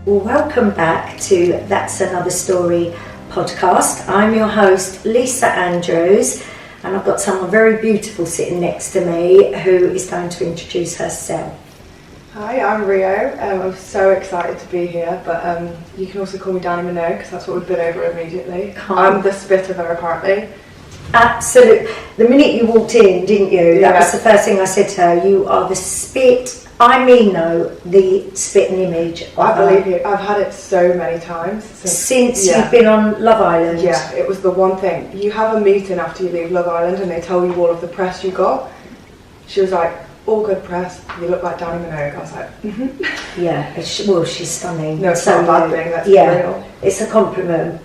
Welcome back to That's Another Story podcast. I'm your host, Lisa Andrews, and I've got someone very beautiful sitting next to me who is going to introduce herself. Hi, I'm Rheo. I'm so excited to be here, but you can also call me Danny Minogue because that's what we've been over immediately. I'm the spit of her, apparently. Absolutely. The minute you walked in, didn't you? That was the first thing I said to her. You are the spit. I mean, no, the spitting image. I believe you. I've had it so many times. Since you've been on Love Island. Yeah, it was the one thing. You have a meeting after you leave Love Island and they tell you all of the press you got. She was like, all good press, you look like Danny Minogue. I was like, mm-hmm. Yeah, well, she's stunning. No, it's not a bad thing, that's real. It's a compliment.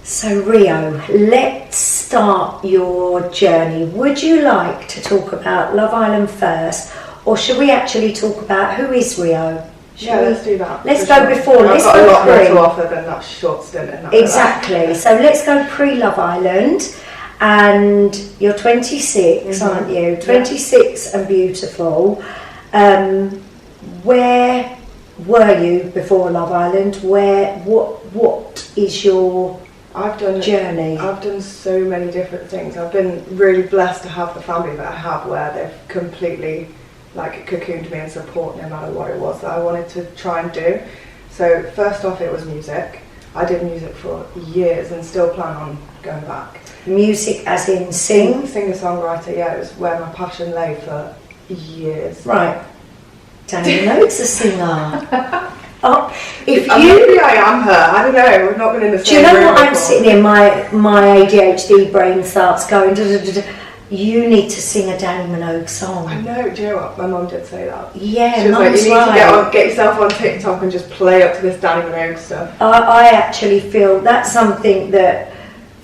So Rheo, let's start your journey. Would you like to talk about Love Island first? Or should we actually talk about who is Rheo? Let's do that. Let's go before. I've got a lot more to offer than that short stint in that. Exactly. So let's go pre-Love Island. And you're 26, aren't you? 26 and beautiful. Where were you before Love Island? What is your journey? I've done so many different things. I've been really blessed to have the family that I have, where they've completely cocooned me and support no matter what it was that I wanted to try and do. So first off, it was music. I did music for years and still plan on going back. Music as in sing? Singer-songwriter, yeah, it was where my passion lay for years. Right. Danny Minogue's a singer. Maybe I am her, I don't know, we've not been in the same room. Do you know what before. I'm sitting in, my ADHD brain starts going, you need to sing a Danny Minogue song. I know, do you know what? My mum did say that. Yeah, she was like, you need to get yourself on TikTok and just play up to this Danny Minogue stuff. I actually feel that's something that,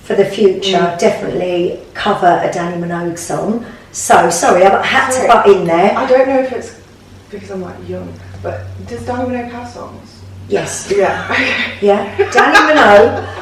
for the future, definitely cover a Danny Minogue song. So, sorry, I had to butt in there. I don't know if it's because I'm young, but does Danny Minogue have songs? Yes. Yeah. Yeah, Danny Minogue.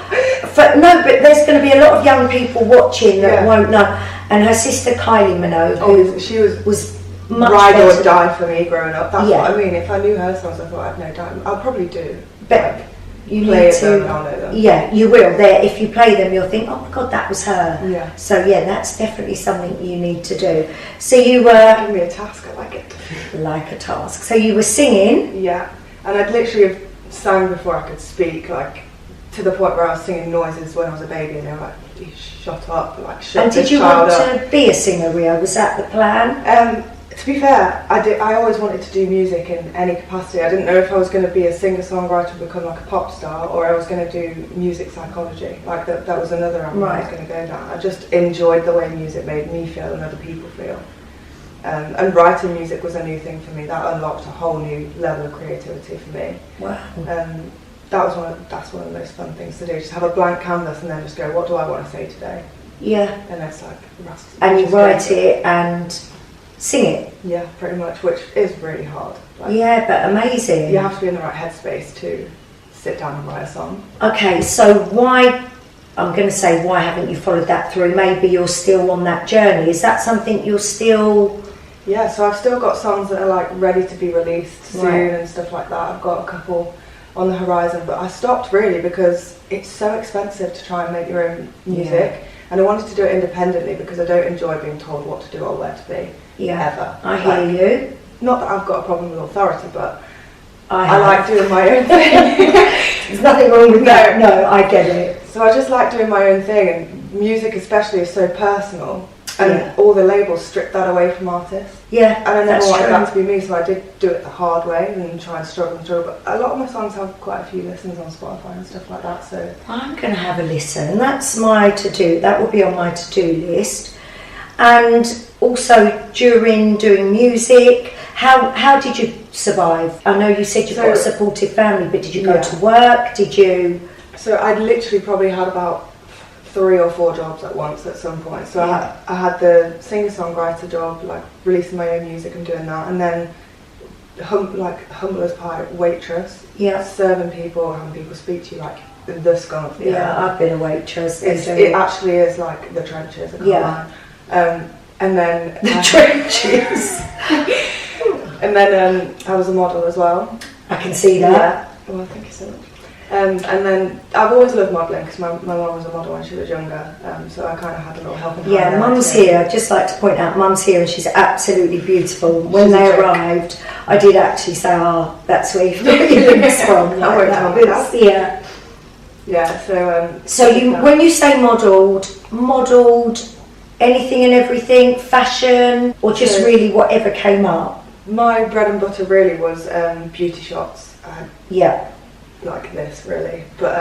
No, but there's going to be a lot of young people watching that won't know. And her sister Kylie Minogue, who she was much ride or better. die for me growing up. That's what I mean. If I knew her songs, I thought I'd know Danny. I'll probably do. But you play need to. Them and I'll know them. Yeah, you will. There, if you play them, you'll think, oh my God, that was her. Yeah. So yeah, that's definitely something you need to do. So you were. Give me a task. I like it. Like a task. So you were singing. Yeah, and I'd literally have sang before I could speak, to the point where I was singing noises when I was a baby, and they were like, "You shut up!" And did you want to be a singer, Rheo? Was that the plan? To be fair, I always wanted to do music in any capacity. I didn't know if I was going to be a singer-songwriter and become like a pop star, or I was going to do music psychology. That was another avenue I was going to go down. I just enjoyed the way music made me feel and other people feel. And writing music was a new thing for me. That unlocked a whole new level of creativity for me. Wow. That's one of the most fun things to do. Just have a blank canvas and then just go, what do I want to say today? Yeah. And it's and you write it and sing it. Yeah, pretty much, which is really hard. Yeah, but amazing. You have to be in the right headspace to sit down and write a song. Okay, so why haven't you followed that through? Maybe you're still on that journey. Is that something you're still... Yeah, so I've still got songs that are ready to be released soon and stuff like that. I've got a couple on the horizon, but I stopped really because it's so expensive to try and make your own music, and I wanted to do it independently because I don't enjoy being told what to do or where to be, ever. I hear you. Not that I've got a problem with authority, but I like doing my own thing. There's nothing wrong with that. No, I get it. So I just like doing my own thing, and music especially is so personal. And all the labels strip that away from artists. Yeah, and I never wanted that to be me, so I did do it the hard way and try and struggle. But a lot of my songs have quite a few listens on Spotify and stuff like that. So I'm going to have a listen. That's my to-do. That will be on my to-do list. And also during doing music, how did you survive? I know you said you've got a supportive family, but did you go to work? Did you? So I'd literally probably had about 3 or 4 jobs at once at some point. So I had the singer-songwriter job, releasing my own music and doing that, and then humble as pie waitress, serving people, having people speak to you like the scum of the earth. I've been a waitress. It actually is like the trenches. I can't lie. And then the trenches. And then I was a model as well. I can see that. Well, thank you so much. And then I've always loved modelling because my mum was a model when she was younger, so I kind of had a little helping hand. Yeah, Mum's here. I'd just like to point out, Mum's here and she's absolutely beautiful. When they arrived, I did actually say, "Oh, that's where you got your links from." I won't tell you that. Yeah. Yeah. So. So you, when you say modelled anything and everything, fashion, or just really whatever came up? My bread and butter really was beauty shots. Yeah. Like this really, but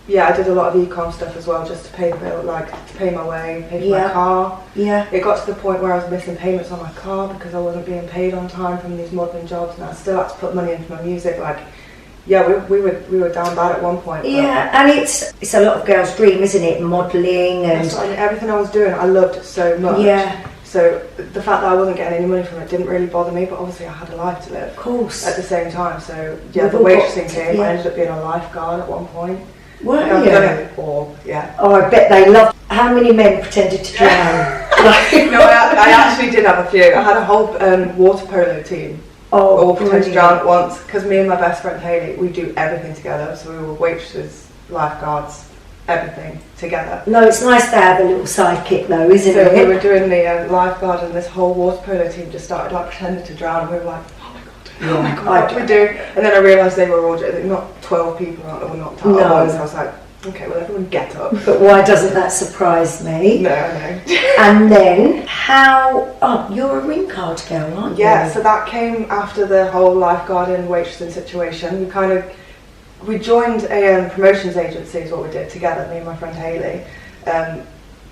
yeah, I did a lot of e-com stuff as well, just to pay the bill, like to pay my way, pay for my car. Yeah. It got to the point where I was missing payments on my car because I wasn't being paid on time from these modelling jobs, and I still had to put money into my music. Like, yeah, we were down bad at one point. Yeah, and it's a lot of girls' dream, isn't it? Modelling and everything I was doing, I loved so much. Yeah. So the fact that I wasn't getting any money from it didn't really bother me, but obviously I had a life to live. Of course. At the same time, so yeah, the waitressing came. I ended up being a lifeguard at one point. Weren't you? Yeah. Oh, I bet they loved. How many men pretended to drown? No, I actually did have a few. I had a whole water polo team. Oh, all pretended to drown at once, because me and my best friend Hayley, we do everything together. So we were waitresses, lifeguards, everything together. No, it's nice to have a little sidekick though, isn't it? So we were doing the lifeguard, and this whole water polo team just started like pretending to drown, and we were like, oh my god, what do we do? And then I realised they were all not 12 people that were knocked out at once. I was like, okay, well everyone get up. But why doesn't that surprise me? No, I know. And then you're a ring card girl, aren't you? Yeah, so that came after the whole lifeguarding waitressing situation. We joined a promotions agency is what we did together, me and my friend Hayley. And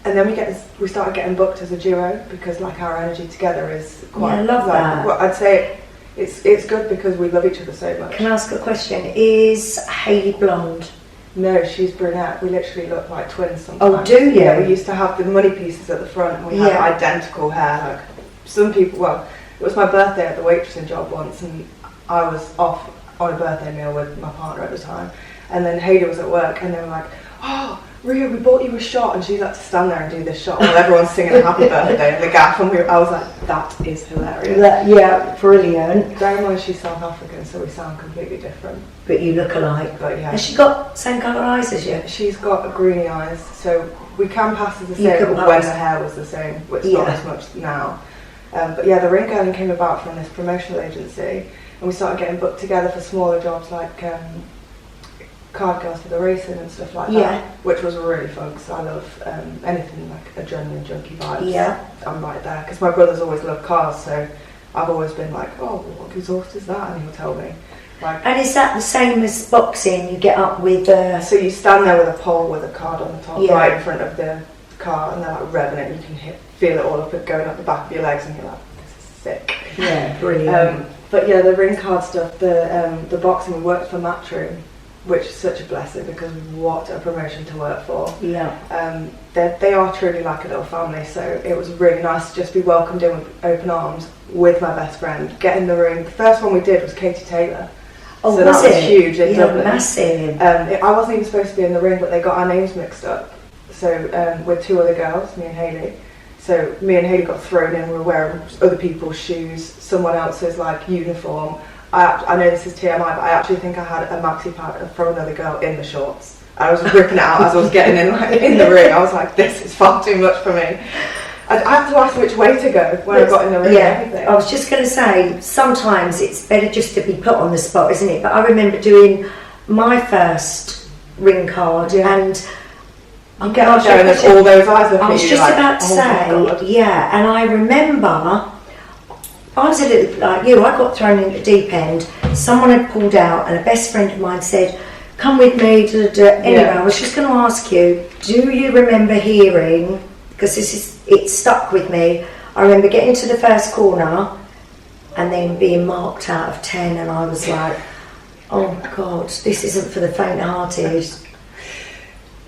then we started getting booked as a duo because like our energy together is quite. Yeah, I love that. Well, I'd say it's good because we love each other so much. Can I ask a question? Is Hayley blonde? No, she's brunette. We literally look like twins sometimes. Oh, do you? Yeah, we used to have the money pieces at the front and we had identical hair. Like some people, well, it was my birthday at the waitressing job once and I was off on a birthday meal with my partner at the time, and then Hayley was at work and they were like, "Oh, Rheo, we bought you a shot," and she had to stand there and do this shot while everyone's singing happy birthday in the gaff, and I was like, that is hilarious. Yeah, brilliant. Bear in mind she's South African, so we sound completely different. But you look alike. But yeah. Has she got same colour eyes as you? She's got greeny eyes, so we can pass as the same when the hair was the same, which not as much now. But yeah, the ring girling came about from this promotional agency, and we started getting booked together for smaller jobs like card girls for the racing and stuff like that, which was really fun because I love anything like adrenaline junkie vibes. Yeah. I'm right there because my brother's always loved cars, so I've always been like, "Oh, what exhaust is that?" And he'll tell me. Like, and is that the same as boxing? You get up with so you stand there with a pole with a card on the top right in front of the car, and they're like revving it, and you can feel it all up going up the back of your legs, and you're like, "This is sick." Yeah, brilliant. But yeah, the ring card stuff, the boxing, we worked for Matchroom, which is such a blessing because what a promotion to work for. Yeah. They are truly like a little family, so it was really nice to just be welcomed in with open arms with my best friend. Get in the ring. The first one we did was Katie Taylor. Oh, so that was huge in Dublin. Massive. I wasn't even supposed to be in the ring, but they got our names mixed up. So with two other girls, me and Hayley. So me and Hayley got thrown in. We were wearing other people's shoes, someone else's like uniform. I know this is TMI, but I actually think I had a maxi pad from another girl in the shorts. I was ripping it out as I was getting in the ring. I was like, this is far too much for me. I had to ask which way to go when I got in the ring. Yeah, I was just going to say, sometimes it's better just to be put on the spot, isn't it? But I remember doing my first ring card and you get up there and there's all those eyes looking at you. I was just about to say, yeah, and I remember I was a little bit like you. I got thrown in the deep end. Someone had pulled out, and a best friend of mine said, "Come with me." Anyway, I was just going to ask you: do you remember hearing? Because it stuck with me. I remember getting to the first corner, and then being marked out of 10, and I was like, "Oh God, this isn't for the faint-hearted."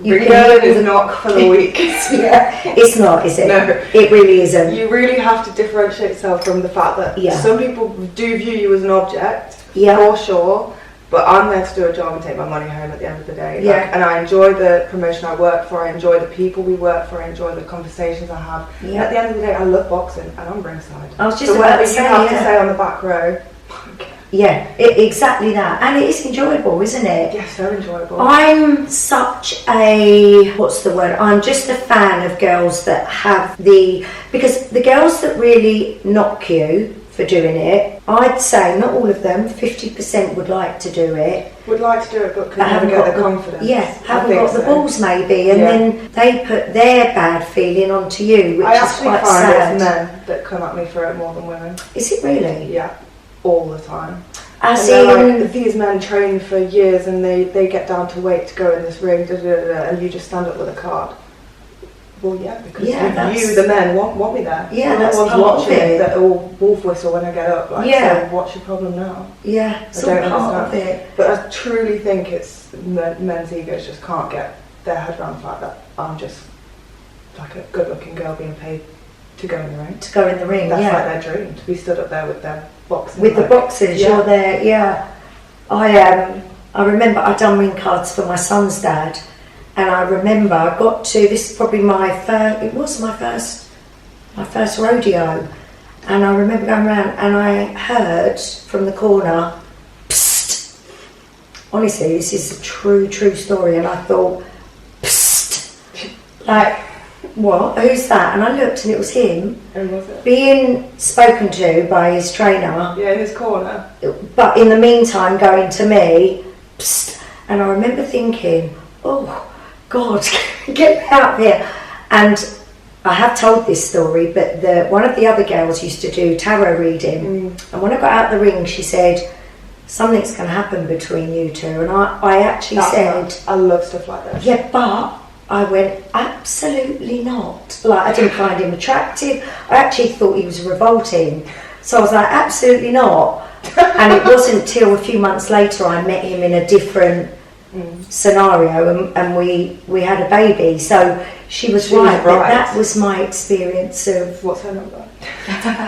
Ring girling is not for the weak. Yeah, it's not, is it? No, it really isn't. You really have to differentiate yourself from the fact that some people do view you as an object, for sure. But I'm there to do a job and take my money home at the end of the day. And I enjoy the promotion I work for. I enjoy the people we work for. I enjoy the conversations I have. At the end of the day, I love boxing and I'm ringside. I was just so about whatever to say, you have to say on the back row. Yeah, exactly that. And it is enjoyable, isn't it? Yes, very enjoyable. I'm such a, what's the word? I'm just a fan of girls that have because the girls that really knock you for doing it, I'd say not all of them, 50% would like to do it. Would like to do it, but could never get the confidence. Yeah, haven't got the balls maybe, and then they put their bad feeling onto you, which is quite sad. I actually find it's men that come at me for it more than women. Is it really? Yeah, all the time. As in, like, these men train for years and they get down to weight to go in this ring, and you just stand up with a card. Well, yeah, because you, the men, want me there. Yeah, that's part watching it. That all wolf whistle when I get up. Like, so what's your problem now? Yeah, it's all part of it. But I truly think it's men's egos just can't get their head around the fact that I'm just like a good-looking girl being paid to go in the ring. To go in the ring, that's like their dream, to be stood up there with their boxing. With the boxers, you're there, yeah. I remember I'd done ring cards for my son's dad. And I remember I got to, this is probably my first rodeo, and I remember going around and I heard from the corner, psst. Honestly, this is a true story, and I thought, psst, like, what, who's that? And I looked and it was him. Who was it? Being spoken to by his trainer. Yeah, in his corner. But in the meantime going to me, psst, and I remember thinking, oh, God, get me out of here. And I have told this story, but one of the other girls used to do tarot reading. And when I got out the ring, she said, something's going to happen between you two. And I actually said... I love stuff like that. Yeah, but I went, absolutely not. Like, I didn't find him attractive. I actually thought he was revolting. So I was like, absolutely not. And it wasn't till a few months later I met him in a different... scenario, and we had a baby. So she was right. That was my experience of... What's her number?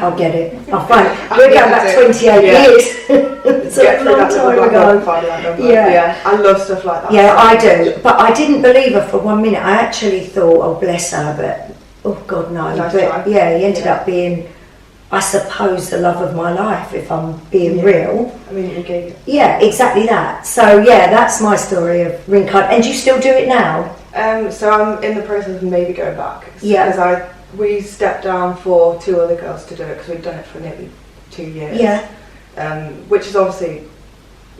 I'll get it. I'll find it. We're going back 28 years. It's a long time ago. Yeah, I love stuff like that. Yeah, I do. But I didn't believe her for 1 minute. I actually thought, oh bless her, but oh God no. But yeah, he ended up being, I suppose, the love of my life, if I'm being real. I mean, you gave it. Yeah, exactly that. So yeah, that's my story of ring card. And do you still do it now? So I'm in the process of maybe going back. Yeah. Because we stepped down for 2 other girls to do it, because we've done it for nearly 2 years. Yeah. Which is obviously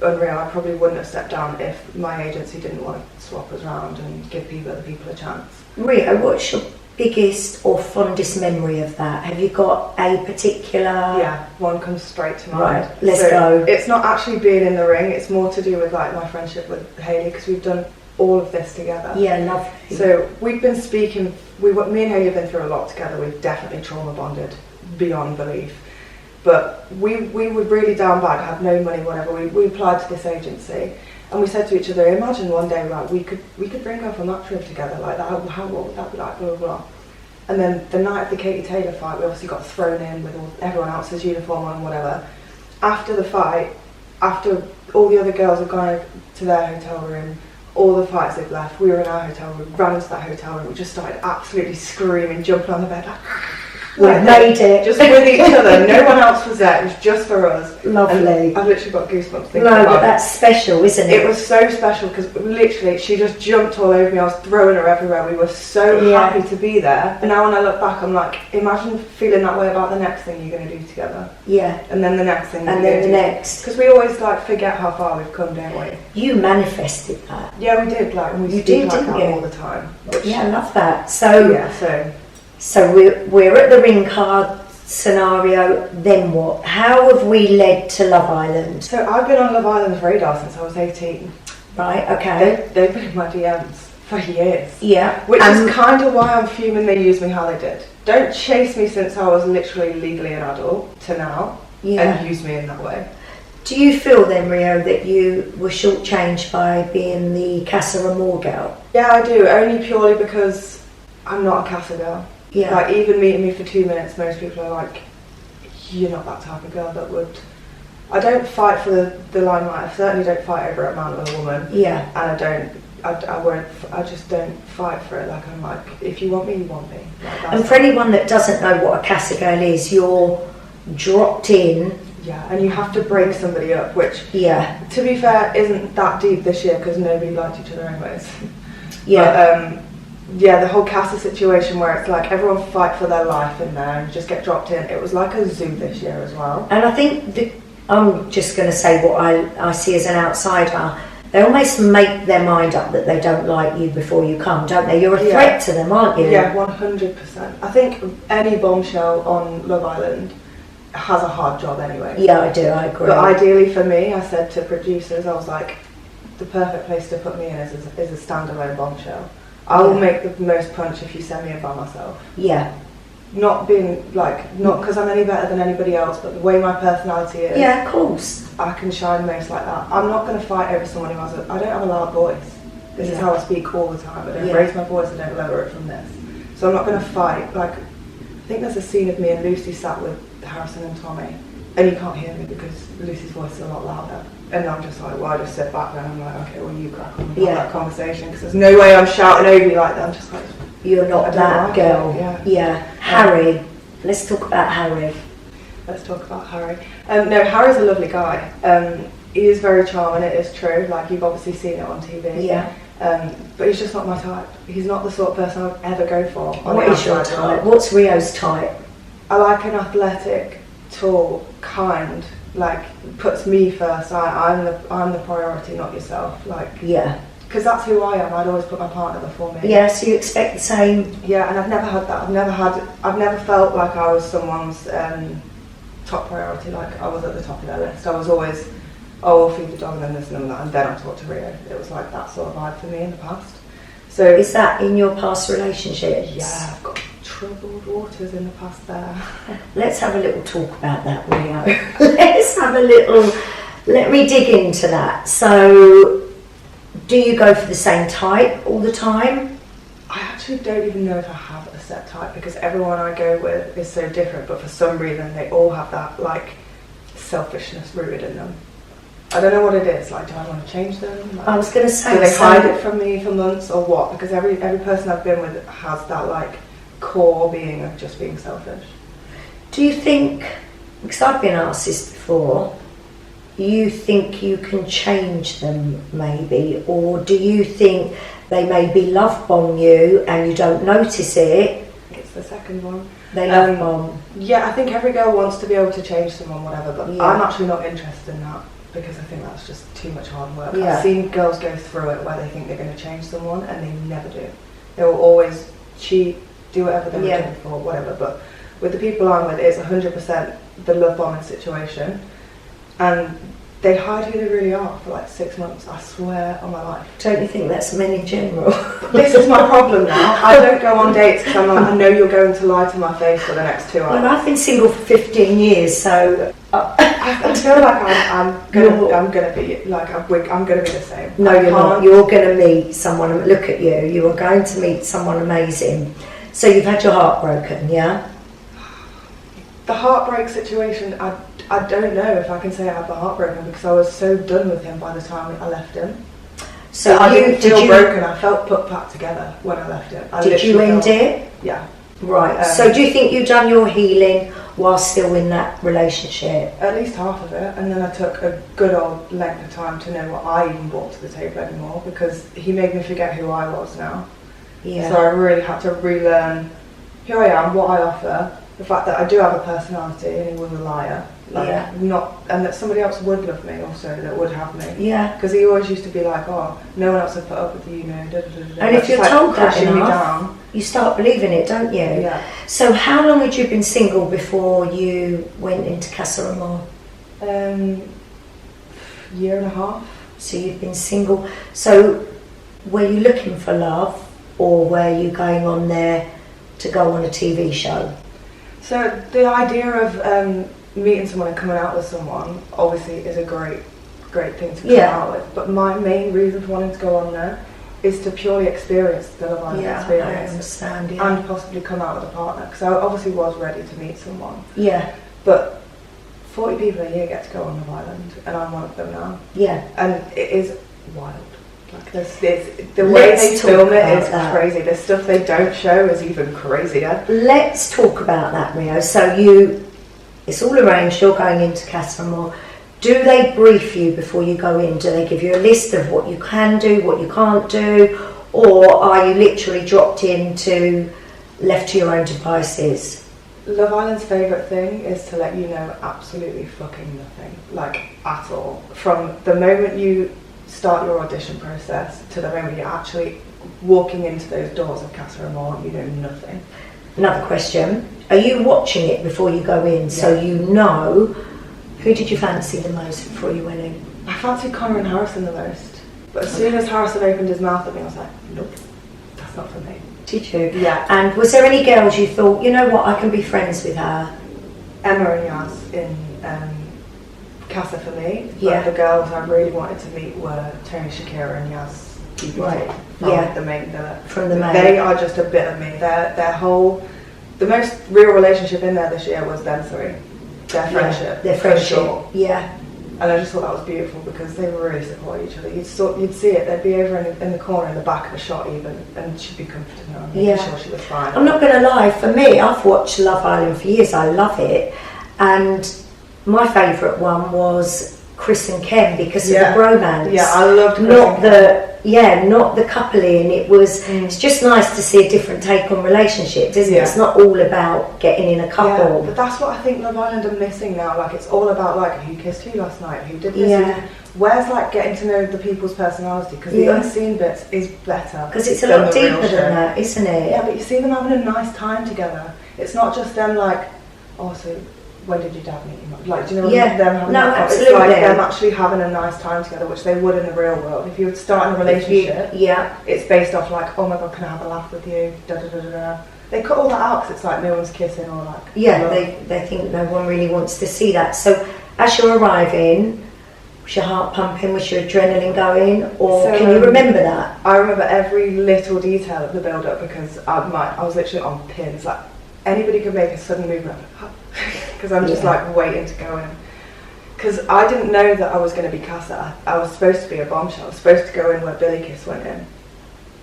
unreal. I probably wouldn't have stepped down if my agency didn't want to swap us around and give other people a chance. Rheo, what's your biggest or fondest memory of that? Have you got a particular... Yeah, one comes straight to mind. Right, let's go. It's not actually being in the ring, it's more to do with like my friendship with Hayley, because we've done all of this together. Yeah, lovely. So we've been speaking, me and Hayley have been through a lot together. We've definitely trauma bonded beyond belief. But we were really down bad, had no money, whatever. We applied to this agency, and we said to each other, imagine one day, right, we could bring her from that trip together like that. What would that be like? Blah blah blah. And then the night of the Katie Taylor fight, we obviously got thrown in with everyone else's uniform on, whatever. After the fight, after all the other girls had gone to their hotel room, all the fights they'd left, we were in our hotel room, ran into that hotel room, we just started absolutely screaming, jumping on the bed, like, we made it. Just with each other, no one else was there, it was just for us. Lovely. And I've literally got goosebumps thinking about it. But that's special, isn't it? It was so special, because literally she just jumped all over me, I was throwing her everywhere, we were so happy to be there. And now when I look back, I'm like, imagine feeling that way about the next thing you're going to do together. Yeah. And then the next thing and then the next. Because we always like forget how far we've come, don't we? You manifested that. Yeah, we did, like, and we speak like that all the time. Yeah, I love that. So, yeah, so we're at the ring card scenario, then what? How have we led to Love Island? So I've been on Love Island's radar since I was 18. Right, okay. They've been in my DMs for years. Yeah. Which is kind of why I'm fuming they used me how they did. Don't chase me since I was literally legally an adult to now and use me in that way. Do you feel then, Rheo, that you were shortchanged by being the CASA AMOR girl? Yeah, I do, only purely because I'm not a CASA girl. Yeah. Like, even meeting me for 2 minutes, most people are like, you're not that type of girl that would... I don't fight for the limelight. I certainly don't fight over a man or a woman. Yeah. And I just don't fight for it. Like, I'm like, if you want me, you want me. Like, and for anyone that doesn't know what a CASA girl is, you're dropped in Yeah, and you have to break somebody up, which, Yeah. to be fair, isn't that deep this year because nobody liked each other anyways. Yeah. But, yeah, the whole CASA situation where it's like everyone fight for their life in there and you just get dropped in. It was like a zoo this year as well. And I think I'm just going to say what I see as an outsider. They almost make their mind up that they don't like you before you come, don't they? You're a threat to them, aren't you? Yeah, 100%. I think any bombshell on Love Island has a hard job anyway. Yeah, I do, I agree. But ideally for me, I said to producers, I was like, the perfect place to put me in is a standalone bombshell. I will make the most punch if you send me in by myself. Yeah. Not being like, not because I'm any better than anybody else, but the way my personality is. Yeah, of course. I can shine most like that. I'm not going to fight over someone who I don't have a loud voice. This is how I speak all the time. I don't raise my voice, I don't lower it from this. So I'm not going to fight. Like, I think there's a scene of me and Lucy sat with Harrison and Tommy, and you can't hear me because Lucy's voice is a lot louder. And I'm just like, well, I just sit back there and I'm like, okay, well, you crack on with that conversation because there's no way I'm shouting over you like that. I'm just like, you're not that girl. Yeah. Harry. Let's talk about Harry. Let's talk about Harry. No, Harry's a lovely guy. He is very charming, it is true. Like, you've obviously seen it on TV. Yeah. But he's just not my type. He's not the sort of person I'd ever go for. What is your type? What's Rheo's type? I like an athletic, tall, kind, like, puts me first. I'm the priority, not yourself. Like, yeah. Because that's who I am. I'd always put my partner before me. Yeah, so you expect the same? Yeah, and I've never had that. I've never felt like I was someone's top priority, like I was at the top of their list. I was always, oh, we'll feed the dog and then this and that, and then I'll talk to Rheo. It was like that sort of vibe for me in the past. So is that in your past relationships? Yeah, I've got troubled waters in the past there. Let's have a little talk about that, Rheo. Let me dig into that. So, do you go for the same type all the time? I actually don't even know if I have a set type because everyone I go with is so different, but for some reason they all have that, like, selfishness rooted in them. I don't know what it is. Like, do I want to change them? Like, I was going to say, do they hide it from me for months or what? Because every person I've been with has that, like, core being of just being selfish. Do you think, because I've been asked this before, you think you can change them maybe, or do you think they maybe love bomb you and you don't notice it? It's the second one. They love bomb. Yeah, I think every girl wants to be able to change someone, whatever, but I'm actually not interested in that because I think that's just too much hard work. I've seen girls go through it where they think they're going to change someone and they never do. They will always cheat, do whatever they were doing before, whatever, but with the people I'm with, it's 100% the love bombing situation. And they hide who they really are for like 6 months, I swear on my life. Don't you think that's men in general? This is my problem now. I don't go on dates because I'm like, I know you're going to lie to my face for the next 2 hours. Well, I've been single for 15 years, so I feel like I'm gonna be the same. No, you're not. You're going to meet someone. Look at you. You are going to meet someone amazing. So you've had your heart broken, yeah? The heartbreak situation, I don't know if I can say I had the heart broken because I was so done with him by the time I left him. So I didn't feel broken, I felt put back together when I left him. Did you end it? Yeah. Right, so do you think you've done your healing while still in that relationship? At least half of it, and then I took a good old length of time to know what I even brought to the table anymore because he made me forget who I was now. Yeah. So I really had to relearn who I am, what I offer, the fact that I do have a personality and he was a liar. Like, and that somebody else would love me also, that would have me. Yeah. Because he always used to be like, oh, no one else would put up with you, And if you're told that enough, you start believing it, don't you? Yeah. So how long had you been single before you went into CASA AMOR? Year and a half. So you've been single. So were you looking for love, or were you going on there to go on a TV show? So the idea of meeting someone and coming out with someone obviously is a great thing to come out with, but my main reason for wanting to go on there is to purely experience the Love Island experience. I understand, and possibly come out with a partner, because I obviously was ready to meet someone. Yeah. But 40 people a year get to go on Love Island, and I'm one of them now. Yeah. And it is wild. Like the way they film it is crazy. The stuff they don't show is even crazier. Let's talk about that, Rheo. So you it's all arranged, you're going into CASA AMOR. Do they brief you before you go in? Do they give you a list of what you can do, what you can't do? Or are you literally dropped into, left to your own devices? Love Island's favourite thing is to let you know absolutely fucking nothing, like at all. From the moment you start your audition process to the moment you're actually walking into those doors of CASA AMOR, you know nothing. Another question, are you watching it before you go in, so you know, who did you fancy the most before you went in? I fancied Connor and Harrison the most, but as soon as Harrison opened his mouth at me, I was like, nope, that's not for me. Did you? Yeah. And was there any girls you thought, you know what, I can be friends with her? Emma and Yaz in CASA for me, but Yeah. the girls I really wanted to meet were Tony, Shakira and Yaz. EP2 Right. from Yeah. the main villa. From the main. They are just a bit of me. Their whole, the most real relationship in there this year was them three. Their friendship. Their for friendship, sure. yeah. And I just thought that was beautiful because they really support each other. You'd see it. They'd be over in the corner in the back of a shot even, and she'd be comforting her and making sure she was fine. I'm not going to lie, for me, I've watched Love Island for years, I love it, and my favourite one was Chris and Ken because of the bromance. Yeah, I loved Chris not and the not the coupling. It was it's just nice to see a different take on relationships, isn't it? It's not all about getting in a couple. Yeah, but that's what I think Love Island are missing now. Like it's all about like who kissed who last night, who did this. Yeah. Where's like getting to know the people's personality? Because the unseen bits is better. Because it's a lot deeper than that, isn't it? Yeah, but you see them having a nice time together. It's not just them like, oh, so when did your dad meet you? Like, do you know them having absolutely. It's like them actually having a nice time together, which they would in the real world. If you would start a relationship, it's based off like, oh my god, can I have a laugh with you? Da da da da da. They cut all that out because it's like no one's kissing or like. Yeah, they think no one really wants to see that. So as you're arriving, was your heart pumping? Was your adrenaline going? Or can you remember that? I remember every little detail of the build-up because I was literally on pins. Like anybody could make a sudden movement because I'm just like waiting to go in. Because I didn't know that I was going to be CASA. I was supposed to be a bombshell. I was supposed to go in where Billy Kiss went in.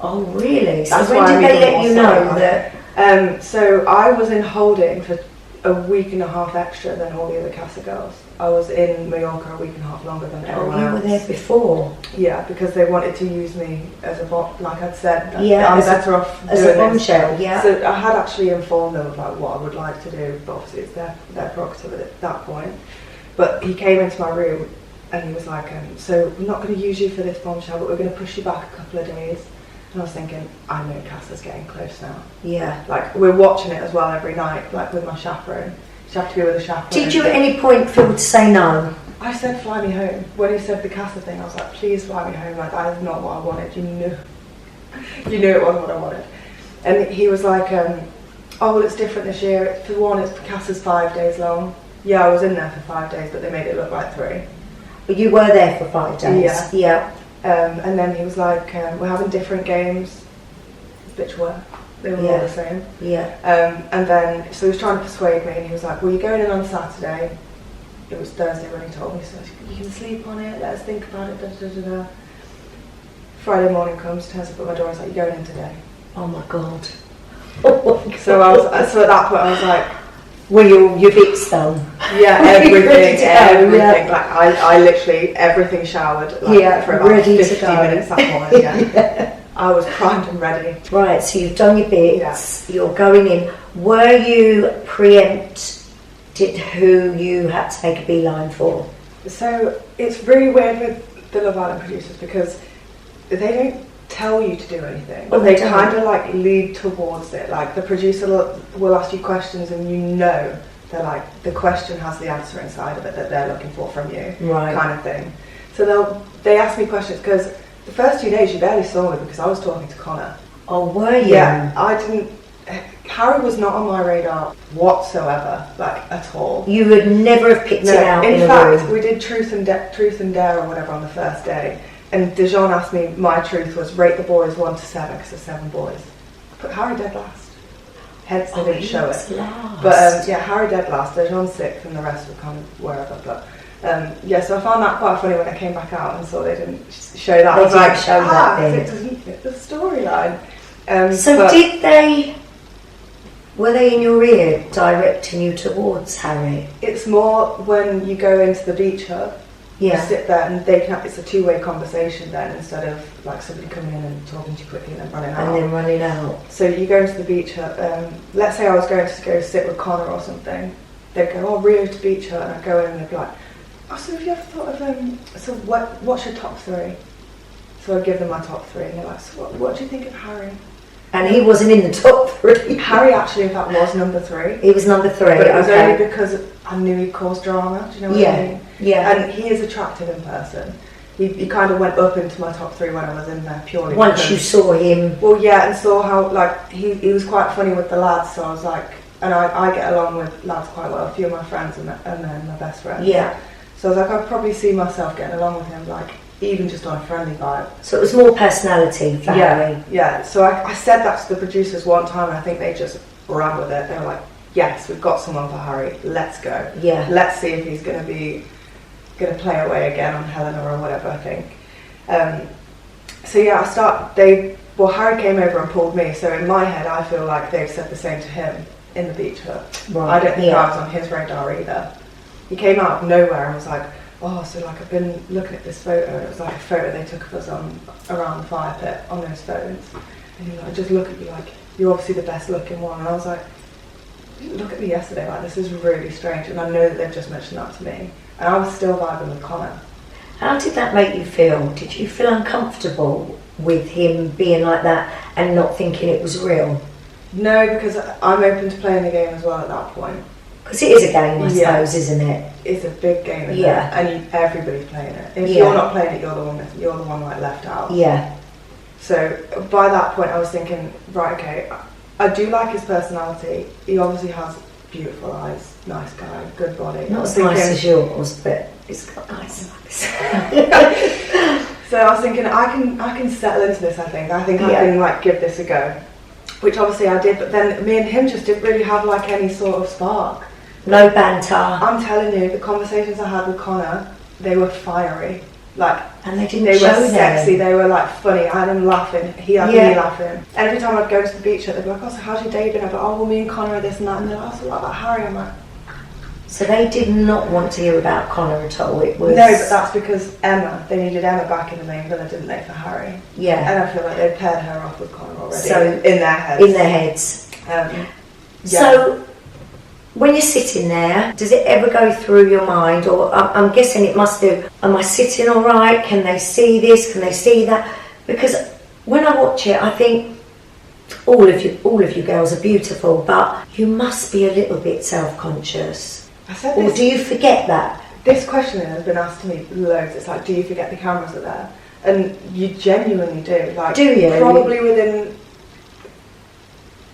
Oh really? So That's when did they let you know that? So I was in holding for a week and a half extra than all the other CASA girls. I was in Mallorca a week and a half longer than everyone else. You were there before? Yeah, because they wanted to use me as a like I'd said. Yeah, I'm better off as doing a bombshell. Yeah. So I had actually informed them about what I would like to do, but obviously it's their prerogative at that point. But he came into my room and he was like, "So we're not going to use you for this bombshell, but we're going to push you back a couple of days." And I was thinking, I know CASA's getting close now. Yeah. Like we're watching it as well every night, like with my chaperone. You have to be with a chaperone. Did you at any point feel to say no? I said fly me home. When he said the CASA thing, I was like, please fly me home. Like that is not what I wanted. You knew it wasn't what I wanted. And he was like, oh well, it's different this year. For one, it's CASA's 5 days long. Yeah, I was in there for 5 days, but they made it look like 3. But you were there for 5 days. Yeah. And then he was like, we're having different games. Bitch, were. They were all the same. Yeah. And then, so he was trying to persuade me, and he was like, well, you're going in on Saturday. It was Thursday when he told me, so you can sleep on it, let us think about it, da da da da. Friday morning comes, turns up at my door, and he's like, you're going in today. Oh my god. So at that point I was like, were your bits done? Yeah, everything. Yeah. Like I literally, everything showered for about ready 50 to go. minutes that morning. Yeah. I was primed and ready. Right, so you've done your bits, you're going in. Were you preempted who you had to take a beeline for? So it's really weird with the Love Island producers because they don't tell you to do anything, but they kind of like lead towards it. Like the producer will ask you questions and you know they're like, the question has the answer inside of it that they're looking for from you, kind of thing. So they ask me questions because the first 2 days you barely saw me because I was talking to Connor. Oh, were you? Yeah, I didn't. Harry was not on my radar whatsoever, like at all. You would never have picked it out in fact, a room. we did Truth and Dare or whatever on the first day, and Dijon asked me, my truth was rate the boys 1 to 7 because there's 7 boys. I put Harry dead last. Hence they didn't show it. Last. But Harry dead last, Dijon 6th, and the rest were kind of wherever. But so I found that quite funny when I came back out and saw they didn't show that. I was like, that it doesn't fit the storyline. So did they Were they in your ear directing you towards Harry? It's more when you go into the beach hut, you sit there and it's a two-way conversation then, instead of like somebody coming in and talking to you quickly and then running out. So you go into the beach hut, let's say I was going to go sit with Connor or something, they'd go, oh, Rheo to beach hut, and I'd go in and they'd be like, oh, so have you ever thought of, so what's your top 3? So I'd give them my top 3 and they're like, so what do you think of Harry? And he wasn't in the top 3. Harry actually, in fact, was number 3. He was number 3, but it was only because I knew he'd cause drama, do you know what I mean? Yeah. And he is attractive in person. He kind of went up into my top 3 when I was in there purely once because, you saw him. Well, yeah, and saw how, like, he was quite funny with the lads, so I was like, and I get along with lads quite well, a few of my friends and then my best friend. Yeah. So I was like, I'd probably see myself getting along with him, like, even just on a friendly vibe. So it was more personality for Harry. Yeah, so I said that to the producers one time and I think they just ran with it. They were like, yes, we've got someone for Harry, let's go. Yeah. Let's see if he's going to play away again on Helena or whatever, I think. So yeah, Harry came over and pulled me, so in my head I feel like they've said the same to him in the beach hut. Right. I don't think I was on his radar either. He came out of nowhere and was like, oh, so like I've been looking at this photo, and it was like a photo they took of us around the fire pit on those phones. And he was like, just look at you, like, you're obviously the best looking one. And I was like, you didn't look at me yesterday, like, this is really strange. And I know that they've just mentioned that to me. And I was still vibing with Connor. How did that make you feel? Did you feel uncomfortable with him being like that and not thinking it was real? No, because I'm open to playing the game as well at that point. Because it is a game, I suppose, isn't it? It's a big game, isn't it? And everybody's playing it. If you're not playing it, you're the one like left out. Yeah. So by that point, I was thinking, right, okay, I do like his personality. He obviously has beautiful eyes, nice guy, good body. Not as nice as yours, but it's got nice eyes. So I was thinking, I can settle into this. I think I can like give this a go, which obviously I did. But then me and him just didn't really have like any sort of spark. No banter. I'm telling you, the conversations I had with Connor, they were fiery. Like, and they were sexy, they were like funny. I had him laughing, he had me laughing. Every time I'd go to the beach, they'd be like, oh, so how's your day been? I'd be like, oh, well, me and Connor are this and that. And they're like, oh, so what about Harry? I'm like... So they did not want to hear about Connor at all. It was... No, but that's because they needed Emma back in the main villa, didn't they, for Harry? Yeah. And I feel like they'd paired her off with Connor already. So, in their heads. In their heads. So... when you're sitting there, does it ever go through your mind, or I'm guessing it must do, am I sitting all right? Can they see this? Can they see that? Because when I watch it, I think all of you girls are beautiful, but you must be a little bit self-conscious. Or do you forget that? This question has been asked to me loads. It's like, do you forget the cameras are there? And you genuinely do. Like, do you? Probably within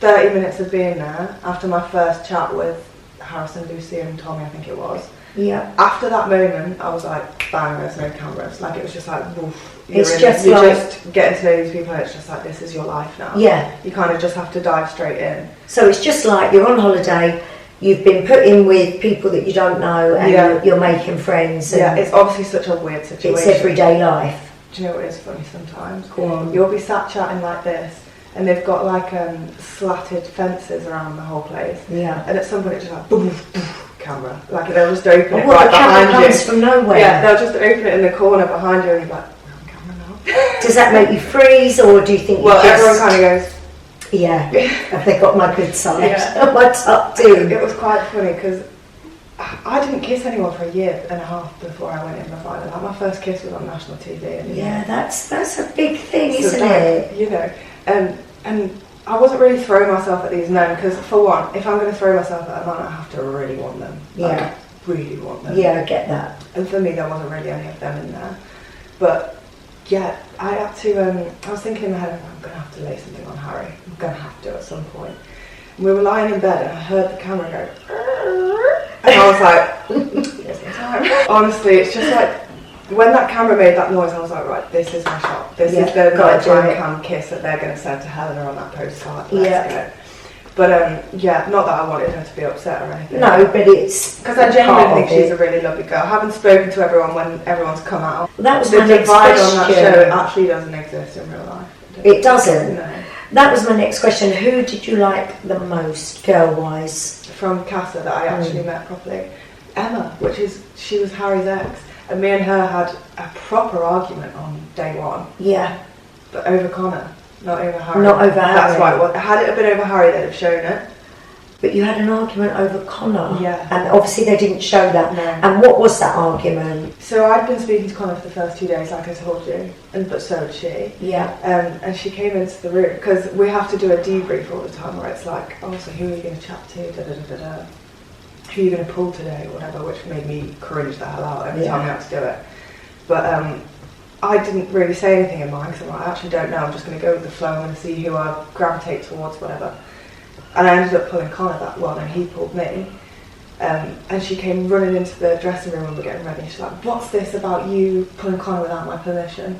30 minutes of being there, after my first chat with Harrison, Lucy and Tommy, I think it was. Yeah. After that moment, I was like, bang, there's no cameras. Like, it was just like, woof. You're just getting to know these people, and it's just like, this is your life now. Yeah. You kind of just have to dive straight in. So it's just like you're on holiday, you've been put in with people that you don't know, and you're making friends. And it's obviously such a weird situation. It's everyday life. Do you know what is funny sometimes? Go on. You'll be sat chatting like this, and they've got like slatted fences around the whole place. Yeah. And at some point it's just like boom, boom, camera. Like they'll just open it right behind you. Comes from nowhere. Yeah, they'll just open it in the corner behind you, and you're like, we're on camera now. Does that make you freeze, or do you think? Well, everyone kind of goes. Yeah. Have they got my good side? Yeah. My top team. It was quite funny because I didn't kiss anyone for a year and a half before I went in my final. Like, my first kiss was on national TV. And that's a big thing, isn't it? You know. And I wasn't really throwing myself at these men because, for one, if I'm going to throw myself at a man, I have to really want them. Like, really want them. Yeah, I get that. And for me, there wasn't really any of them in there. But yeah, I had to. I was thinking in my head, I'm going to have to lay something on Harry. I'm going to have to at some point. And we were lying in bed, and I heard the camera go, and I was like, "There's no time." Honestly, it's just like. When that camera made that noise, I was like, right, this is my shot. This is the night cam kiss that they're going to send to Helena on that postcard. Let's go. But not that I wanted her to be upset or anything. No, but it's because I genuinely think she's a really lovely girl. I haven't spoken to everyone when everyone's come out. Well, that was the my next divide on that question. show actually doesn't exist in real life. It doesn't. No. That was my next question. Who did you like the most, girl-wise? From CASA that I actually met properly. Emma, she was Harry's ex. And me and her had a proper argument on day one. Yeah. But over Connor, not over Harry. Not over Harry. That's right. Well, had it been over Harry, they'd have shown it. But you had an argument over Connor. Yeah. And obviously they didn't show that. No. And what was that argument? So I'd been speaking to Connor for the first 2 days, like I told you, but so had she. Yeah. And she came into the room, because we have to do a debrief all the time, where it's like, oh, so who are you going to chat to, da-da-da-da-da. Who are you going to pull today, or whatever, which made me cringe the hell out every time we had to do it. But I didn't really say anything in mine, because I'm like, I actually don't know, I'm just going to go with the flow, I'm going to see who I gravitate towards, whatever. And I ended up pulling Connor that one, and he pulled me. And she came running into the dressing room when we were getting ready. She's like, what's this about you pulling Connor without my permission?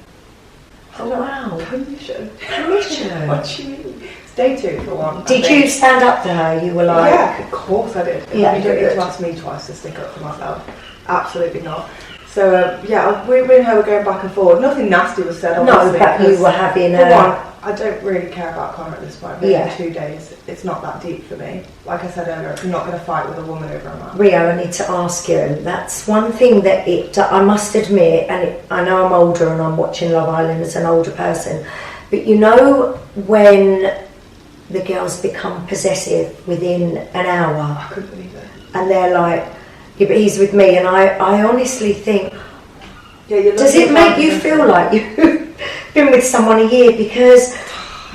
Oh, wow. Permission? Permission? What do you mean? It's day 2 for one. Did you stand up to her? You were like... Yeah, of course I did. Yeah, you don't need to ask me twice to stick up for myself. Absolutely not. So, yeah, we and her were going back and forward. Nothing nasty was said, obviously. No, but you were having for one, I don't really care about Connor at this point. Maybe Yeah. 2 days, it's not that deep for me. Like I said earlier, I'm not going to fight with a woman over a man. Rheo, I need to ask you, that's one thing that I must admit, and I know I'm older and I'm watching Love Island as an older person, but you know when the girls become possessive within an hour? I couldn't believe it. And they're like, yeah, but he's with me, and I honestly think, Yeah, does it make you feel like you've been with someone a year? Because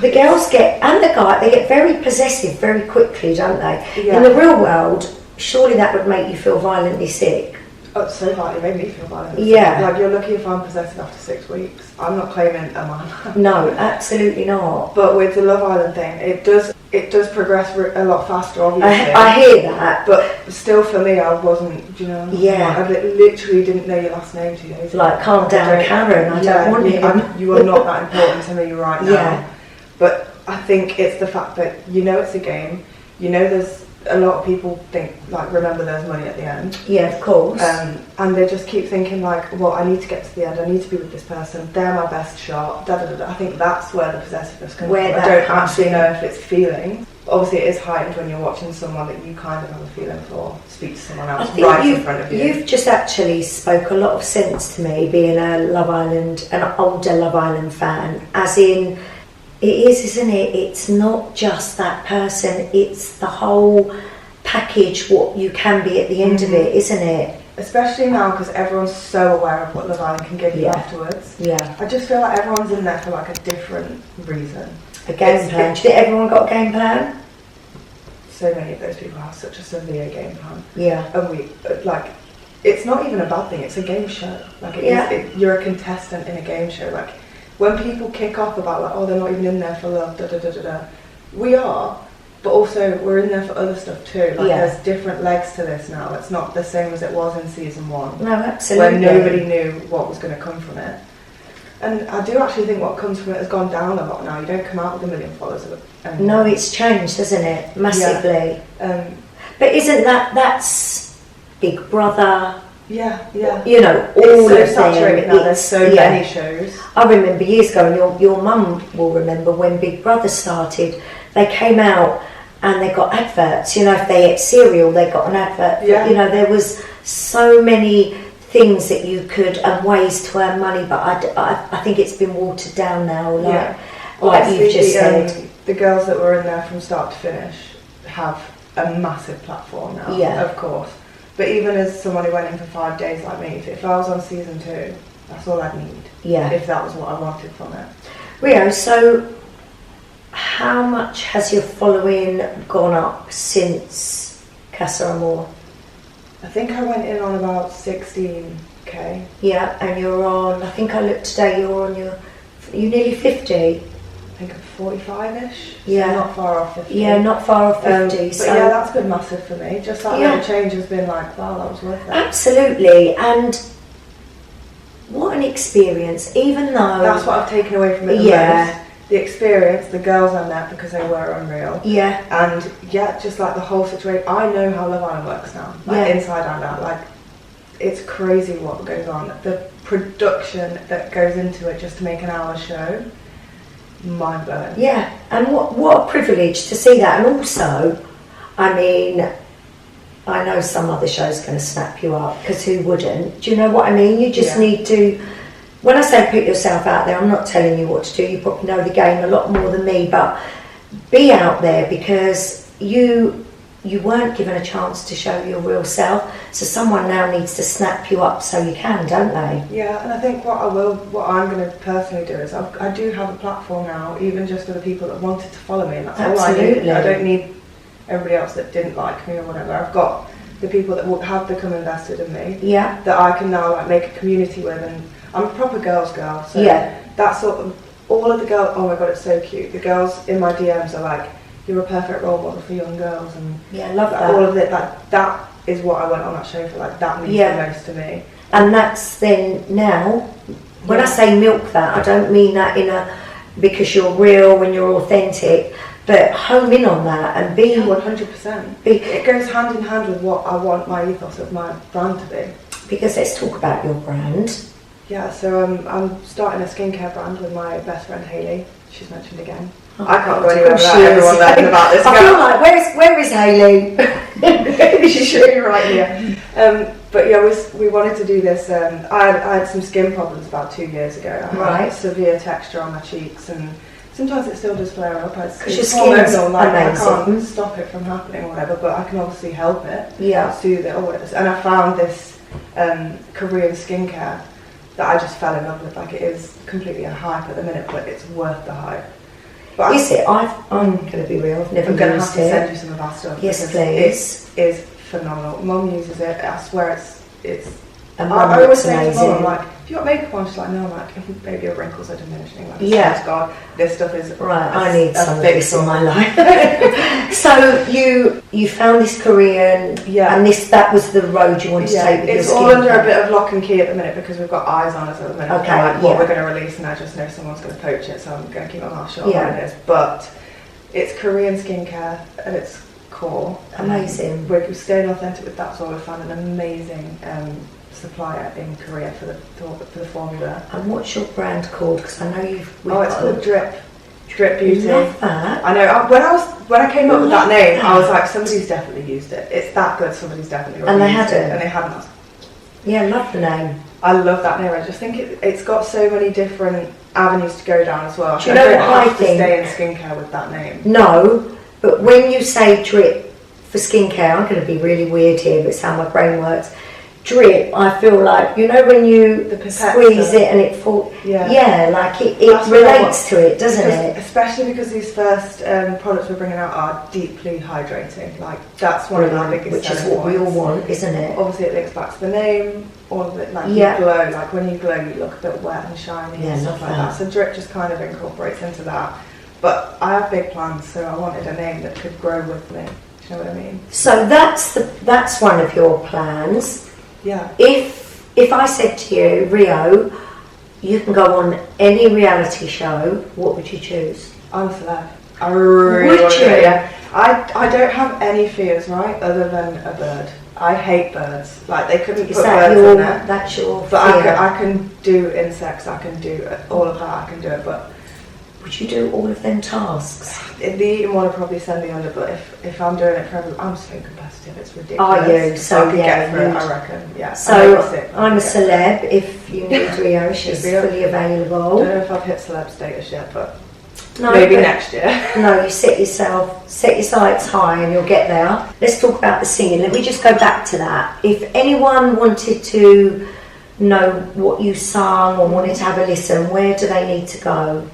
the girls and the guy, they get very possessive very quickly, don't they? Yeah. In the real world, surely that would make you feel violently sick. Oh, it's so violent. It made me feel violent. Yeah. Like, you're lucky if I'm possessive after 6 weeks. I'm not claiming a man. No, absolutely not. But with the Love Island thing, it does progress a lot faster, obviously. I hear that. But still, for me, I wasn't, do you know? Yeah. I literally didn't know your last name 2 days ago. Like, calm down, Karen, I don't want him. You are not that important to me right now. Yeah. But I think it's the fact that you know it's a game. You know there's a lot of people think, like, remember there's money at the end. Yeah, of course. And they just keep thinking, like, well, I need to get to the end, I need to be with this person, they're my best shot, da da da da. I think that's where the possessiveness comes from. I don't actually know if it's feeling. Obviously, it is heightened when you're watching someone that you kind of have a feeling for speak to someone else right in front of you. You've just actually spoke a lot of sense to me, being an older Love Island fan, as in, it is, isn't it? It's not just that person, it's the whole package, what you can be at the end of it, isn't it? Especially now, because everyone's so aware of what Love Island can give you afterwards. Yeah. I just feel like everyone's in there for, like, a different reason. A game plan. Do you think everyone got a game plan? So many of those people have such a severe game plan. Yeah. And it's not even a bad thing, it's a game show. Like, you're a contestant in a game show. Like, when people kick off about, like, oh, they're not even in there for love, da da da da da, we are, but also we're in there for other stuff too. Like, there's different legs to this now. It's not the same as it was in season 1. No, absolutely. Where nobody knew what was going to come from it. And I do actually think what comes from it has gone down a lot now. You don't come out with 1 million followers anymore. No, it's changed, hasn't it? Massively. Yeah. But isn't that's Big Brother? Yeah. You know, all it's so of saturated them. now. There's so many shows. I remember years ago, and your mum will remember when Big Brother started. They came out and they got adverts. You know, if they ate cereal, they got an advert. Yeah. You know, there was so many things that you could and ways to earn money, but I think it's been watered down now. Like you've just said, the girls that were in there from start to finish have a massive platform now. Yeah. Of course. But even as someone who went in for 5 days like me, if I was on season 2, that's all I'd need. Yeah. If that was what I wanted from it. Rheo, so how much has your following gone up since CASA AMOR? I think I went in on about 16k. Yeah, and you're on, I think I looked today, you're nearly 50. I think I'm 45-ish. Yeah. So not far off 50. Yeah, not far off 50. But yeah, that's been massive for me. Just that little change has been like, wow, that was worth it. Absolutely, and what an experience, even though... That's what I've taken away from it the most. The experience, the girls I met because they were unreal. Yeah. And yeah, just like the whole situation. I know how Love Island works now. Like inside and out. Like, it's crazy what goes on. The production that goes into it just to make an hour show. mind blowing. Yeah, and what a privilege to see that. And also, I mean, I know some other show's going to snap you up, because who wouldn't? Do you know what I mean? You just need to, when I say put yourself out there, I'm not telling you what to do. You probably know the game a lot more than me, but be out there, because you weren't given a chance to show your real self, so someone now needs to snap you up so you can, don't they? Yeah, and I think what I'm going to personally do is I do have a platform now, even just for the people that wanted to follow me, and that's all I need. I don't need everybody else that didn't like me or whatever. I've got the people that have become invested in me, that I can now like make a community with, and I'm a proper girls girl, so that's sort of, all of the girls, oh my god, it's so cute. The girls in my DMs are like, you're a perfect role model for young girls, and I love that. All of it, that is what I went on that show for. Like, that means the most to me. And that's then now, when I say milk that, I don't mean that in a because you're real and you're authentic, but home in on that and be 100%. It goes hand in hand with what I want my ethos of my brand to be. Because let's talk about your brand. Yeah, so I'm starting a skincare brand with my best friend Hayley. She's mentioned again. I can't go anywhere without everyone learning about this. I feel like, where is Hayley? She's really right here. But yeah, we wanted to do this. I had some skin problems about 2 years ago. I had severe texture on my cheeks, and sometimes it still does flare up. Because your skin's amazing. I can't stop it from happening or whatever, but I can obviously help it, soothe it, or whatever. And I found this Korean skincare that I just fell in love with. Like, it is completely a hype at the minute, but it's worth the hype. But is it? I'm going to be real. I've never used it. I'm going to have to send you some of our stuff. Yes, please. It is phenomenal. Mum uses it. I swear it's. And I always say to Mum, I'm like, have you got makeup on? She's like, no. I'm like, maybe your wrinkles are diminishing. Like, God, this stuff is right. I need some of this in my life. So you found this Korean, and that was the road you wanted to take with your It's skin. all under a bit of lock and key at the minute because we've got eyes on us at the minute. Okay, like what we're going to release, and I just know someone's going to poach it, so I'm going to keep my mouth shut on what it is. But it's Korean skincare at its core. Amazing. We're staying authentic with that, so we found an amazing supplier in Korea for the formula. And what's your brand called? Because I know it's called Drip Beauty. Love that. I know. When I came up with that name, I was like, somebody's definitely used it. It's that good. Somebody's definitely used it. And they hadn't. Yeah, love the name. I love that name. I just think it's got so many different avenues to go down as well. Do you know what I think? To stay in skincare with that name. No, but when you say drip for skincare, I'm going to be really weird here, but it's how my brain works. Drip, I feel like, you know when you squeeze it and it falls, like it relates to it, doesn't it? Especially because these first products we're bringing out are deeply hydrating. Like, that's one of our biggest which is what we all want, isn't it? Obviously it links back to the name, all of it, like you glow, like when you glow you look a bit wet and shiny and stuff like that. So Drip just kind of incorporates into that. But I have big plans, so I wanted a name that could grow with me. Do you know what I mean? So that's one of your plans. Yeah. If I said to you, Rheo, you can go on any reality show, what would you choose? I'm a celeb. I really want to do it, yeah. I don't have any fears, right, other than a bird. I hate birds. Like, they couldn't put birds in there. That's your fear? But I can do insects, I can do all of that, I can do it, but... Would you do all of them tasks? The eating one would probably send me under, but if I'm doing it for everyone, I'm so competitive, it's ridiculous. Are you? So I could get through it, I reckon, yeah. So I'm a celeb, if you need Rheo, she's fully available. I don't know if I've hit celeb status yet, but maybe next year. No, you set your sights high and you'll get there. Let's talk about the singing. Let me just go back to that. If anyone wanted to know what you sung or wanted to have a listen, where do they need to go?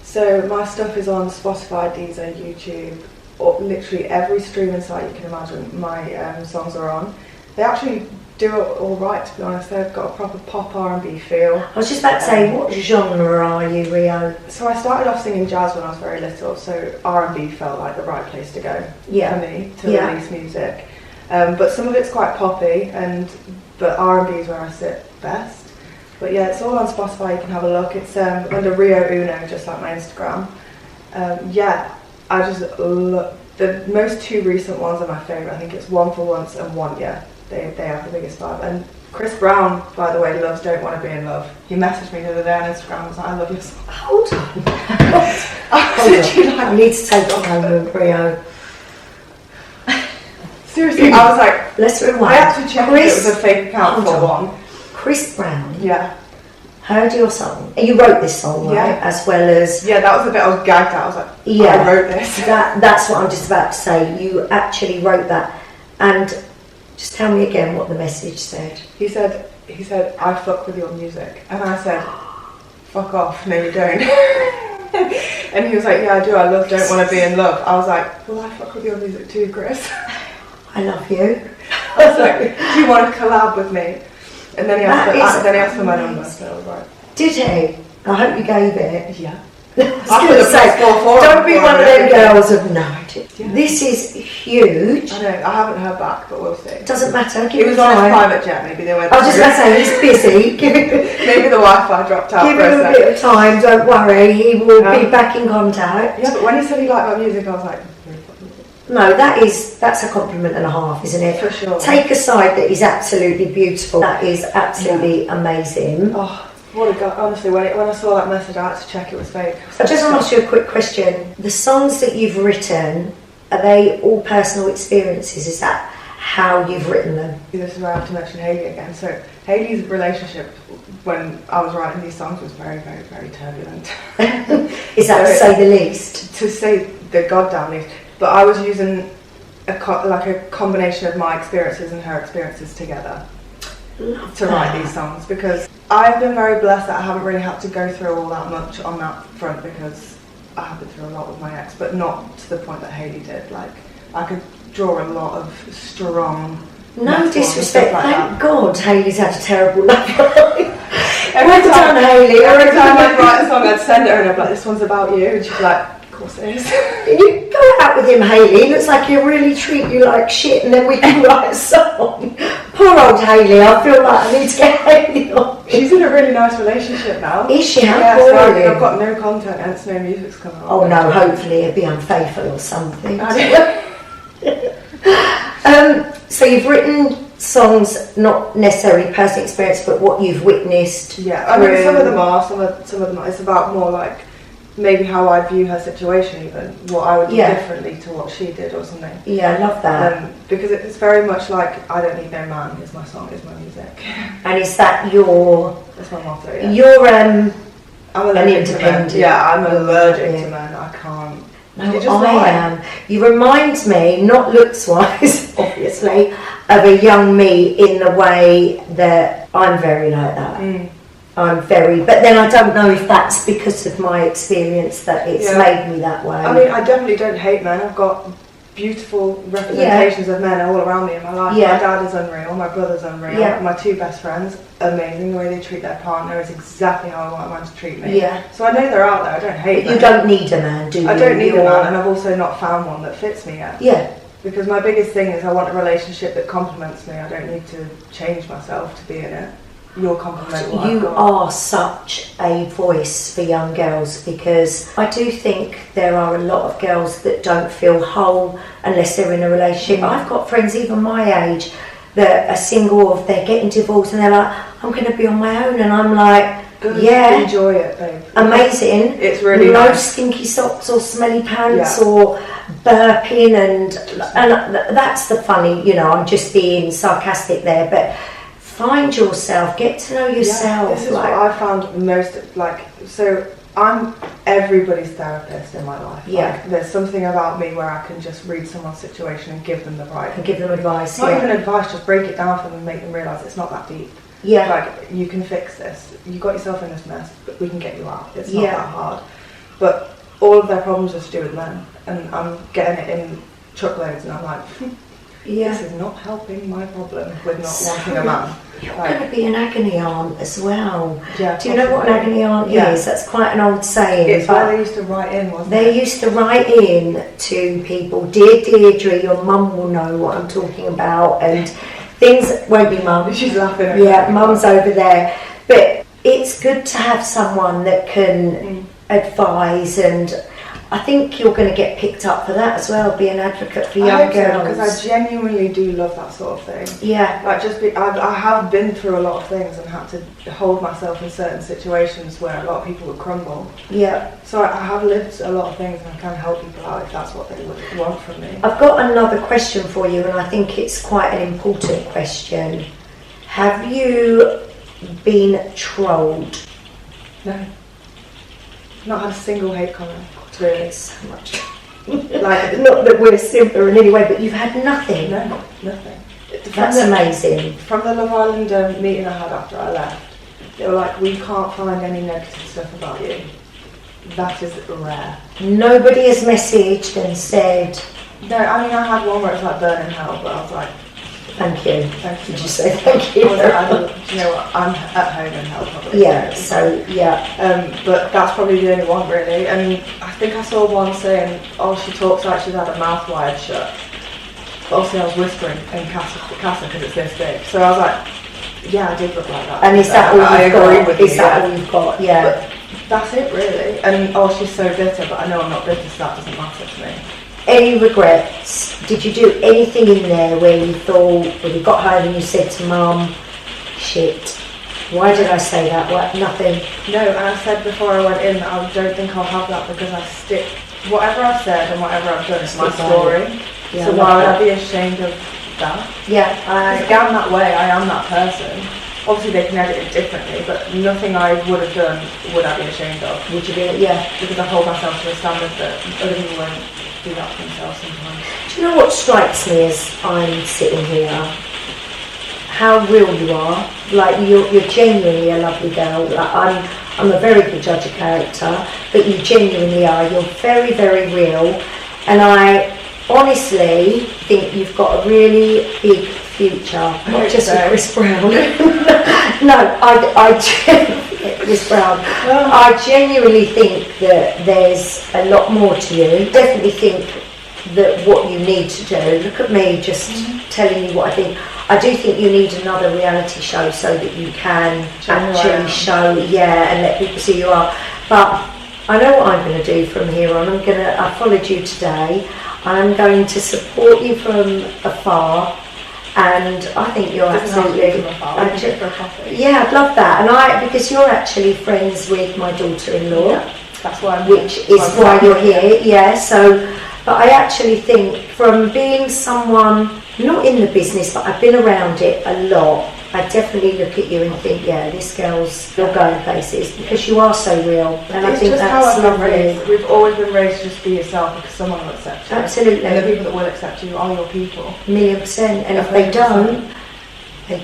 So my stuff is on Spotify, Deezer, YouTube, or literally every streaming site you can imagine. My songs are on. They actually do it all right, to be honest. They've got a proper pop R&B feel. I was just about to say, what genre are you, Rheo? So I started off singing jazz when I was very little, so R&B felt like the right place to go for me to release music. But some of it's quite poppy, but R&B is where I sit best. But yeah, it's all on Spotify, you can have a look. It's under Rheo Uno, just like my Instagram. I just love, the most two recent ones are my favourite. I think it's One for Once and One Yeah. They have the biggest vibe. And Chris Brown, by the way, loves Don't Want to Be in Love. He messaged me the other day on Instagram and was like, I love your song. Hold on. Hold on. I need to take it home with Rheo. Seriously, I was like, let's rewind. I actually checked if it was a fake account for one. Chris Brown. Yeah. Heard your song. You wrote this song, right? Yeah. As well as... Yeah, that was the bit I was gagged at. I was like, yeah, I wrote this. That's what I'm just about to say. You actually wrote that. And just tell me again what the message said. He said, I fuck with your music. And I said, fuck off, no you don't. And he was like, yeah I do, I love Don't Want to Be in Love. I was like, well I fuck with your music too, Chris. I love you. I was like, do you want to collab with me? And then he asked for my number, so I was like... Did he? I hope you gave it. Yeah. I was going to say, don't be one of them girls of no. Yeah. This is huge. I know, I haven't heard back, but we'll see. It doesn't matter. He was on his private jet, maybe they went... I was just going to say, he's busy. Maybe the Wi-Fi dropped out. Give him a bit of time, don't worry, he will be back in contact. Yeah, but when he said he liked my music, I was like... No, that's a compliment and a half, isn't it? For sure. Take aside that he's absolutely beautiful. That is absolutely amazing. Oh, what a guy. Honestly, when I saw that message, I had to check it was fake. I just want to ask you a quick question. The songs that you've written, are they all personal experiences? Is that how you've written them? This is where I have to mention Hayley again. So Hayley's relationship when I was writing these songs was very, very, very turbulent. Is that to say the least? To say the goddamn least. But I was using a combination of my experiences and her experiences together to write these songs, because I've been very blessed that I haven't really had to go through all that much on that front, because I have been through a lot with my ex, but not to the point that Hayley did. Like, I could draw a lot of strong... No disrespect, like thank God Hayley's had a terrible life. Every time I'd write a song, I'd send it her and I'd be like, this one's about you, and she'd be like, of course it is. You go out with him, Hayley. Looks like he'll really treat you like shit, and then we can write a song. Poor old Hayley. I feel like I need to get Hayley on. She's in a really nice relationship now. Is she? Yeah, so I've got no content, and no music's coming on. Oh no, hopefully it'll be unfaithful or something. So you've written songs, not necessarily personal experience, but what you've witnessed. Yeah, I mean some of them are. Some of them are. It's about more like maybe how I view her situation, even what I would do differently to what she did or something. Yeah, I love that. Because it's very much like, I don't need no man, it's my song, it's my music. And is that your... That's my motto, yeah. You're I'm allergic to men. Yeah, I'm allergic to men, I can't. No, I am. You remind me, not looks-wise, obviously, of a young me in the way that I'm very like that. But then I don't know if that's because of my experience that it's made me that way. I mean, I definitely don't hate men. I've got beautiful representations of men all around me in my life. My dad is unreal, my brother's unreal, my two best friends, amazing. The way they treat their partner is exactly how I want a man to treat me. So I know they're out there, I don't hate them. You don't need a man, do you? I don't need a man, and I've also not found one that fits me yet. Yeah. Because my biggest thing is I want a relationship that complements me. I don't need to change myself to be in it. You'll compliment what You are such a voice for young girls, because I do think there are a lot of girls that don't feel whole unless they're in a relationship. I've got friends even my age that are single, or they're getting divorced and they're like, I'm going to be on my own, and I'm like, enjoy it, babe. Amazing. It's really no nice. Stinky socks or smelly pants or burping, and that's the funny, I'm just being sarcastic there, but find yourself, get to know yourself. This is what I found most, so I'm everybody's therapist in my life. There's something about me where I can just read someone's situation and give them the right. And give them advice. Not even advice, just break it down for them and make them realise it's not that deep. You can fix this. You got yourself in this mess, but we can get you out. It's not that hard. But all of their problems are to do with men, and I'm getting it in truckloads, and I'm like, this is not helping my problem with not wanting a man. You're going to be an agony aunt as well. Yeah, do you know what an agony aunt is? That's quite an old saying. It's where they used to write in, wasn't it? They used to write in to people, Dear Deirdre, your mum will know what I'm talking about, and things won't be mum. She's laughing. Yeah, mum's over there. But it's good to have someone that can advise, and I think you're going to get picked up for that as well, be an advocate for young I hope girls. so, because I genuinely do love that sort of thing. Yeah. Like I have been through a lot of things and had to hold myself in certain situations where a lot of people would crumble. Yeah. So I have lived a lot of things and I can help people out if that's what they would want from me. I've got another question for you, and I think it's quite an important question. Have you been trolled? No. Not had a single hate comment, really. So much. Like, not that we're similar in any way, but you've had nothing. No, nothing. That's amazing. From the Love Island meeting I had after I left, they were like, we can't find any negative stuff about you. That is rare. Nobody has messaged and said... No, I mean, I had one where it was like burning hell, but I was like... Thank you. Thank you. Did you say thank you? Do you know what? I'm at home in hell probably. Yeah, so, yeah. But that's probably the only one really. And I think I saw one saying, oh, she talks like she's had her mouth wired shut. But obviously I was whispering in CASA because it's this big. So I was like, yeah, I did look like that. And is that all I you've agree got? with Is you, that yeah. all you've got? Yeah. But that's it really. And oh, she's so bitter, but I know I'm not bitter, so that doesn't matter to me. Any regrets? Did you do anything in there where you thought, when you got home and you said to Mum, shit, why did I say that? What? Nothing. No, and I said before I went in that I don't think I'll have that because I stick, whatever I've said and whatever I've done is my story. Yeah, so why would I be ashamed of that? Yeah, Because I'm that way, I am that person. Obviously they can edit it differently, but nothing I would have done would I be ashamed of. would you be? Yeah. Because I hold myself to a standard that other people won't do that for themselves sometimes. Do you know what strikes me as I'm sitting here? How real you are. Like you're genuinely a lovely girl. Like I'm a very good judge of character, but you genuinely are. You're very, very real, and I honestly think you've got a really big future. Not just with Chris Brown. No, Chris Brown. I genuinely think that there's a lot more to you. Definitely think that what you need to do. Look at me just telling you what I think. I do think you need another reality show so that you can actually show, and let people see who you are. But I know what I'm going to do from here on. I followed you today. I'm going to support you from afar. And I think you're absolutely. Yeah, I'd love that. And because you're actually friends with my daughter-in-law, that's why which is why you're here. Yeah. So, but I actually think from being someone not in the business, but I've been around it a lot. I definitely look at you and think, yeah, this girl's you're going places because you are so real. And I think just that's how I've been lovely. raised. We've always been raised to just be yourself because someone will accept you. Absolutely. And the people that will accept you are your people. 1,000,000%. And if they don't, they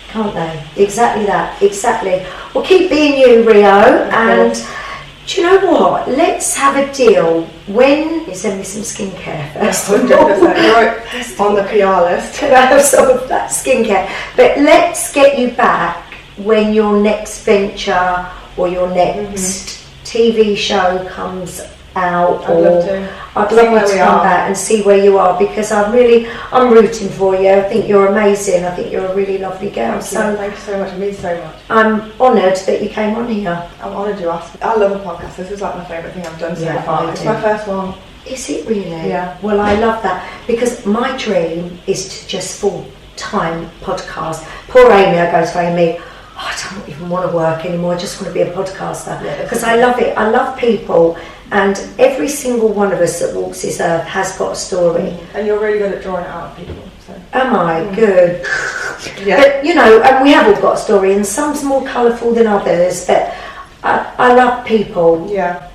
can't they? Exactly that. Exactly. Well, keep being you, Rheo. And do you know what? Let's have a deal. When you send me some skincare first. 100%. You're on the PR list. I have some of that skincare. But let's get you back when your next venture or your next TV show comes out. I'd love to. I'd love you to come back and see where you are because I'm rooting for you. I think you're amazing. I think you're a really lovely girl. Thank you so much. It means so much. I'm honoured that you came on here. I'm honoured you asked me. I love a podcast. This is like my favourite thing I've done so far. It's my first one. Is it really? Yeah. Well, I love that because my dream is to just full-time podcast. Poor Amy, I go to Amy, I don't even want to work anymore. I just want to be a podcaster because I love it. I love people. And every single one of us that walks this earth has got a story. And you're really good at drawing it out of people. So. Am I? Good. Yeah. But, and we have all got a story, and some's more colourful than others, but I love people. Yeah.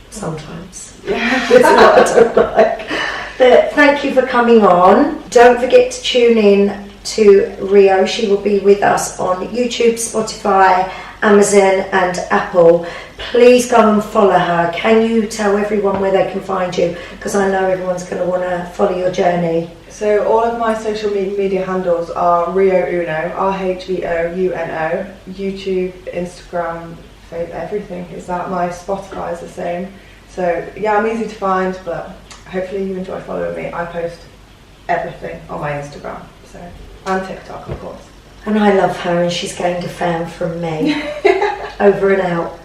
Sometimes. Yeah. There's a lot I don't like. But thank you for coming on. Don't forget to tune in to Rheo. She will be with us on YouTube, Spotify, Amazon and Apple. Please go and follow her. Can you tell everyone where they can find you? Because I know everyone's going to want to follow your journey. So all of my social media handles are Rheo Uno, RHEOUNO, YouTube, Instagram, everything is that. My Spotify is the same. So yeah, I'm easy to find, but hopefully you enjoy following me. I post everything on my Instagram, and TikTok, of course. And I love her, and she's gained a fan from me. Over and out.